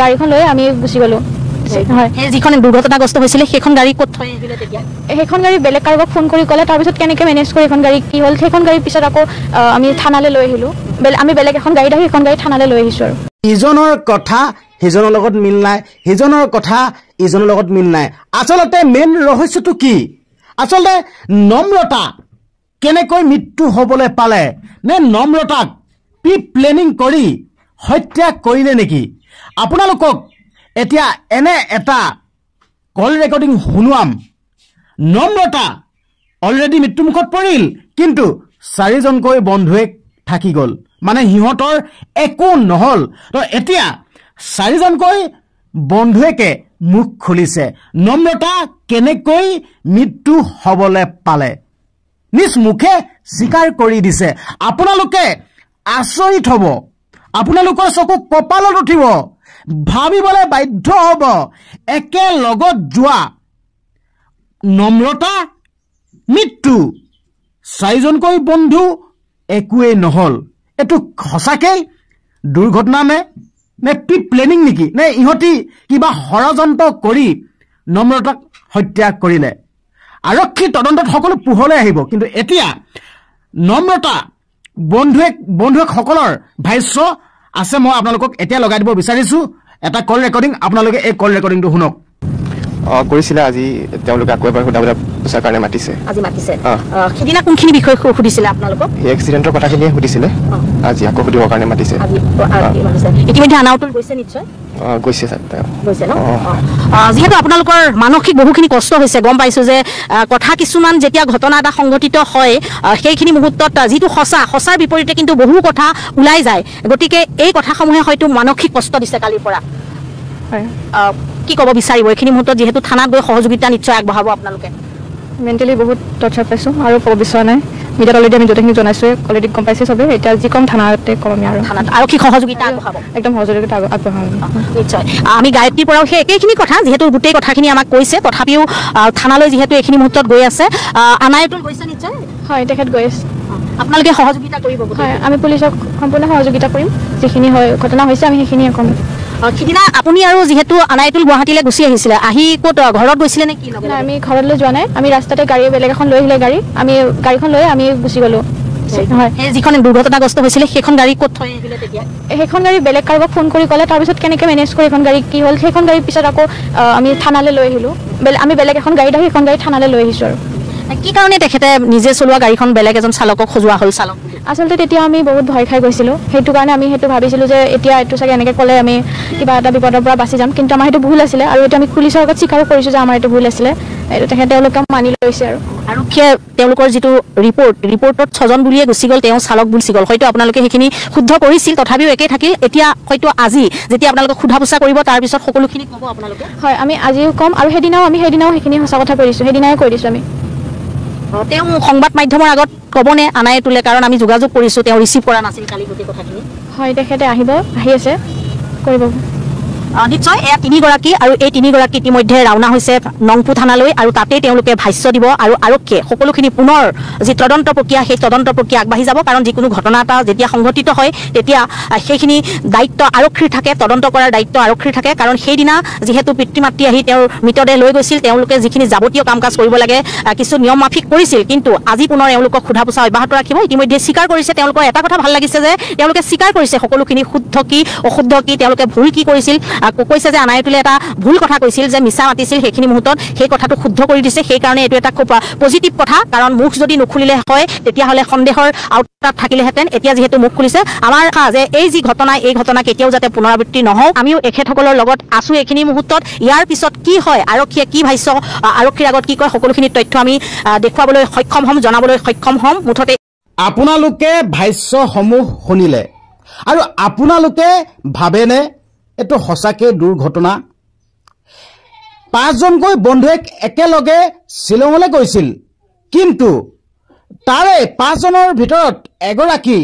গাড়ীখন লৈ আমি গুচি গলো হয় যিখন দুৰ্ঘটনাগ্ৰস্ত হৈছিলে সেইখন গাড়ী ক'ত থৈ আহিলে তেতিয়া সেইখন গাড়ী বেলেগ কাৰোবাক ফোন কৰি ক'লে তাৰপিছত কেনেকৈ মেনেজ কৰি এখন গাড়ী কি হ'ল সেইখন গাড়ীৰ পিছত আকৌ আমি থানালৈ লৈ আহিলোঁ আমি বেলেগ এখন গাড়ীত আহি সেইখন গাড়ী থানালৈ লৈ আহিছোঁ আৰু ইজনৰ কথা সিজনৰ লগত মিল নাই সিজনৰ কথা ইজনৰ লগত মিল নাই আচলতে মেইন ৰহস্যটো কি আচলতে নম্ৰতা কেনেকৈ মৃত্যু হ'বলৈ পালে নে নম্ৰতাক প্ৰি প্লেনিং কৰি হত্যা কৰিলে নেকি আপোনালোকক এতিয়া এনে এটা কল ৰেকৰ্ডিং শুনোৱাম নম্ৰতা অলৰেডি মৃত্যুমুখত পৰিল কিন্তু চাৰিজনকৈ বন্ধুৱে থাকি গ'ল মানে সিহঁতৰ একো নহ'ল তো এতিয়া চাৰিজনকৈ বন্ধুৱেকে মুখ খুলিছে নম্ৰতা কেনেকৈ মৃত্যু হ'বলৈ পালে নিজ মুখে স্বীকাৰ কৰি দিছে আপোনালোকে আচৰিত হ'ব আপোনালোকৰ চকু কপালত উঠিব ভাবিবলৈ বাধ্য হ'ব একেলগত যোৱা নম্ৰতা মৃত্যু চাৰিজনকৈ বন্ধু একোৱেই নহ'ল এইটো সঁচাকৈ দুৰ্ঘটনা নে প্ৰি প্লেনিং নেকি নে ইহঁতি কিবা ষড়যন্ত্ৰ কৰি নম্ৰতাক হত্যা কৰিলে আৰক্ষী তদন্তত সকলো পোহৰলৈ আহিব কিন্তু এতিয়া নম্ৰতা বন্ধুসকলৰ ভাষ্য আছে মই আপোনালোকক এতিয়া লগাই দিব বিচাৰিছোঁ এটা কল ৰেকৰ্ডিং আপোনালোকে এই কল ৰেকৰ্ডিংটো শুনক কৰিছিলে আজি তেওঁলোকে আকৌ এবাৰ সোধাবলৈ পুছাৰ কাৰণে মাতিছে আজি মাতিছে সিদিনা কোনখিনি বিষয় সুধিছিলে আপোনালোকক এই এক্সিডেণ্টৰ কথাখিনিয়ে সুধিছিলে আজি আকৌ সুধিবৰ কাৰণে মাতিছে ইতিমধ্যে আনাউটুল গৈছে নিশ্চয় গৈছে গৈছে ন যিহেতু আপোনালোকৰ মানসিক বহুখিনি কষ্ট হৈছে গম পাইছোঁ যে কথা কিছুমান যেতিয়া ঘটনা এটা সংঘটিত হয় সেইখিনি মুহূৰ্তত যিটো সঁচাৰ বিপৰীতে কিন্তু বহু কথা ওলাই যায় গতিকে এই কথাসমূহে হয়তো মানসিক কষ্ট দিছে কালিৰ পৰা কি ক'ব বিচাৰিব এইখিনি মুহূৰ্তত যিহেতু থানাত গৈ সহযোগিতা নিশ্চয় আগবঢ়াব আপোনালোকে মেণ্টেলি বহুত টৰ্চাৰ পাইছোঁ আৰু ক'ব বিচৰা নাই মিডিয়াত অলৰেডি আমি য'তেখিনি জনাইছোঁ অলৰেডি গম পাইছে চবেই এতিয়া যি কম থানাতে কম আমি আৰু থানাত আৰক্ষী সহযোগিতা আগবঢ়াব একদম সহযোগিতা আগবঢ়াম নিশ্চয় আমি গায়ত্ৰীৰ পৰাও সেই একেখিনি কথা যিহেতু গোটেই কথাখিনি আমাক কৈছে তথাপিও থানালৈ যিহেতু এইখিনি মুহূৰ্তত গৈ আছে আনাউটুল গৈছে নিশ্চয় হয় তেখেত গৈ আছে আপোনালোকে সহযোগিতা কৰিব হয় আমি পুলিচক সম্পূৰ্ণ সহযোগিতা কৰিম যিখিনি হয় ঘটনা হৈছে আমি সেইখিনিয়ে ক'ম সিদিনা আপুনি আৰু যিহেতু আনাউটুল গুৱাহাটীলৈ গুচি আহিছিলে আহি ক'ত ঘৰত গৈছিলে নে কি আমি ঘৰলৈ যোৱা নাই আমি ৰাস্তাতে গাড়ী বেলেগ এখন লৈ আহিলে আমি গাড়ীখন লৈ আমি গুচি গ'লোঁ হয় যিখন দুৰ্ঘটনাগ্ৰস্ত হৈছিলে সেইখন গাড়ী ক'ত থৈ আহিলে তেতিয়া সেইখন গাড়ী বেলেগ কাৰোবাক ফোন কৰি ক'লে তাৰপিছত কেনেকৈ মেনেজ কৰি এখন গাড়ী কি হ'ল সেইখন গাড়ীৰ পিছত আকৌ আমি থানালৈ লৈ আহিলোঁ আমি বেলেগ এখন গাড়ীত আহি সেইখন গাড়ী থানালৈ লৈ আহিছোঁ আৰু কি কাৰণে তেখেতে নিজে চলোৱা গাড়ীখন বেলেগ এজন চালকক সজোৱা হ'ল চালক আচলতে তেতিয়া আমি বহুত ভয় খাই গৈছিলোঁ সেইটো কাৰণে আমি সেইটো ভাবিছিলোঁ যে এতিয়া এইটো চাগে এনেকৈ ক'লে আমি কিবা এটা বিপদৰ পৰা বাচি যাম কিন্তু আমাৰ সেইটো ভুল আছিলে আৰু এইটো আমি পুলিচৰ আগত স্বীকাৰো কৰিছোঁ যে আমাৰ এইটো ভুল আছিলে এইটো তেওঁলোকে মানি লৈছে আৰু আৰক্ষীয়ে তেওঁলোকৰ যিটো ৰিপৰ্টত 6জন বুলিয়ে গুচি গ'ল তেওঁ চালক গুচি গ'ল হয়তো আপোনালোকে সেইখিনি শুদ্ধ কৰিছিল তথাপিও একেই থাকিল এতিয়া হয়তো আজি যেতিয়া আপোনালোকক সোধা পোছা কৰিব তাৰপিছত সকলোখিনি ক'ব আপোনালোকে হয় আমি আজিও ক'ম আৰু সেইদিনাও সেইখিনি সঁচা কথা কৈ দিছোঁ সেইদিনাই কৈ দিছোঁ আমি তেওঁ সংবাদ মাধ্যমৰ আগত ক'বনে আনাউটুলে কাৰণ আমি যোগাযোগ কৰিছোঁ তেওঁ ৰিচিভ কৰা নাছিল কালি গোটেই কথাখিনি হয় তেখেতে আহি আছে কৰিব নিশ্চয় এয়া 3গৰাকী আৰু এই 3গৰাকী ইতিমধ্যে ৰাওনা হৈছে নংপু থানালৈ আৰু তাতেই তেওঁলোকে ভাষ্য দিব আৰু আৰক্ষীয়ে সকলোখিনি পুনৰ যি তদন্ত প্ৰক্ৰিয়া সেই তদন্ত প্ৰক্ৰিয়া আগবাঢ়ি যাব কাৰণ যিকোনো ঘটনা এটা যেতিয়া সংঘটিত হয় তেতিয়া সেইখিনি দায়িত্ব আৰক্ষীৰ থাকে তদন্ত কৰাৰ দায়িত্ব আৰক্ষীৰ থাকে কাৰণ সেইদিনা যিহেতু পিতৃ মাতৃ আহি তেওঁৰ মৃতদেহ লৈ গৈছিল তেওঁলোকে যিখিনি যাৱতীয় কাম কাজ কৰিব লাগে কিছু নিয়ম মাফিক কৰিছিল কিন্তু আজি পুনৰ এওঁলোকক সোধা পোছা অব্যাহত ৰাখিব ইতিমধ্যে স্বীকাৰ কৰিছে তেওঁলোকৰ এটা কথা ভাল লাগিছে যে তেওঁলোকে স্বীকাৰ কৰিছে সকলোখিনি শুদ্ধ কি অশুদ্ধ কি তেওঁলোকে ভুল কি কৰিছিল কৈছে যে আনাউটুলে এটা ভুল কথা কৈছিল যে মিছা মাতিছিল সেইখিনি মুহূৰ্তত সেই কথাটো শুদ্ধ কৰি দিছে সেইকাৰণে এইটো এটা খুব পজিটিভ কথা কাৰণ মুখ যদি নুখুলিলে হয় তেতিয়াহ'লে সন্দেহৰ আওতাত থাকিলেহেঁতেন এতিয়া যিহেতু মুখ খুলিছে আমাৰ আশা যে এই যি ঘটনা এই ঘটনা কেতিয়াও যাতে পুনৰাবৃত্তি নহওক আমিও এখেতসকলৰ লগত আছোঁ এইখিনি মুহূৰ্তত ইয়াৰ পিছত কি হয় আৰক্ষীয়ে কি ভাষ্য আৰক্ষীৰ আগত কি কয় সকলোখিনি তথ্য আমি দেখুৱাবলৈ সক্ষম হ'ম জনাবলৈ সক্ষম হ'ম মুঠতে আপোনালোকে ভাষ্যসমূহ শুনিলে আৰু আপোনালোকে ভাবেনে এইটো সঁচাকৈ দুৰ্ঘটনা 5জনকৈ বন্ধুৱে একেলগে শ্বিলঙলৈ গৈছিল কিন্তু তাৰে 5জনৰ ভিতৰত এগৰাকী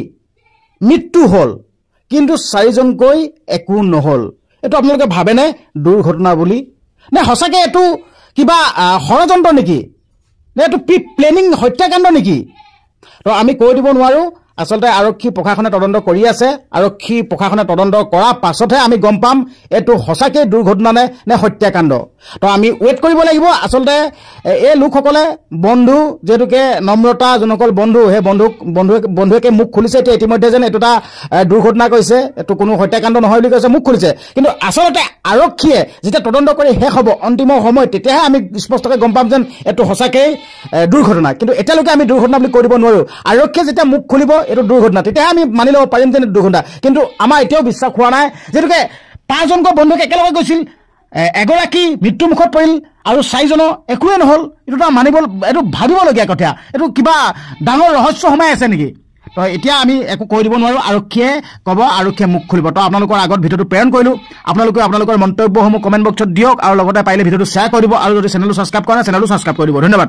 মৃত্যু হ'ল কিন্তু 4জনকৈ একো নহ'ল এইটো আপোনালোকে ভাবেনে দুৰ্ঘটনা বুলি নে সঁচাকৈ এইটো কিবা ষড়যন্ত্ৰ নেকি নে এইটো প্ৰি প্লেনিং হত্যাকাণ্ড নেকি তো আমি কৈ দিব নোৱাৰোঁ আচলতে আৰক্ষী প্ৰশাসনে তদন্ত কৰি আছে আৰক্ষী প্ৰশাসনে তদন্ত কৰাৰ পাছতহে আমি গম পাম এইটো সঁচাকৈ দুৰ্ঘটনা নে হত্যাকাণ্ড তো আমি ৱেইট কৰিব লাগিব আচলতে এই লোকসকলে বন্ধু যেহেতুকে নম্ৰতা যোনসকল বন্ধু সেই বন্ধুৱে মুখ খুলিছে এতিয়া ইতিমধ্যে যেন এইটো এটা দুৰ্ঘটনা কৈছে এইটো কোনো হত্যাকাণ্ড নহয় বুলি কৈছে মুখ খুলিছে কিন্তু আচলতে আৰক্ষীয়ে যেতিয়া তদন্ত কৰি শেষ হ'ব অন্তিম সময় তেতিয়াহে আমি স্পষ্টকৈ গম পাম যেন এইটো সঁচাকৈ দুৰ্ঘটনা কিন্তু এতিয়ালৈকে আমি দুৰ্ঘটনা বুলি কৈ দিব নোৱাৰোঁ আৰক্ষীয়ে যেতিয়া মুখ খুলিব এইটো দুৰ্ঘটনা তেতিয়াহে আমি মানি ল'ব পাৰিম যেন দুৰ্ঘটনা কিন্তু আমাৰ এতিয়াও বিশ্বাস হোৱা নাই যেহেতুকে 5জনকৈ বন্ধুক একেলগে গৈছিল এগৰাকী মৃত্যুমুখত পৰিল আৰু 4জনৰ একোৱে নহ'ল এইটো এইটো ভাবিবলগীয়া কথা এইটো কিবা ডাঙৰ ৰহস্য সোমাই আছে নেকি তো এতিয়া আমি একো কৈ দিব নোৱাৰোঁ আৰক্ষীয়ে ক'ব আৰক্ষীয়ে মুখ খুলিব তো আপোনালোকৰ আগত ভিডিঅ'টো প্ৰেৰণ কৰিলোঁ আপোনালোকৰ মন্তব্যসমূহ কমেণ্ট বক্সত দিয়ক আৰু লগতে পাৰিলে ভিডিঅ'টো শ্বেয়াৰ কৰিব আৰু যদি চেনেলটো ছাবস্ক্ৰাইব কৰা নাই চেনেলটো ছাবস্ক্ৰাইব কৰি দিব ধন্যবাদ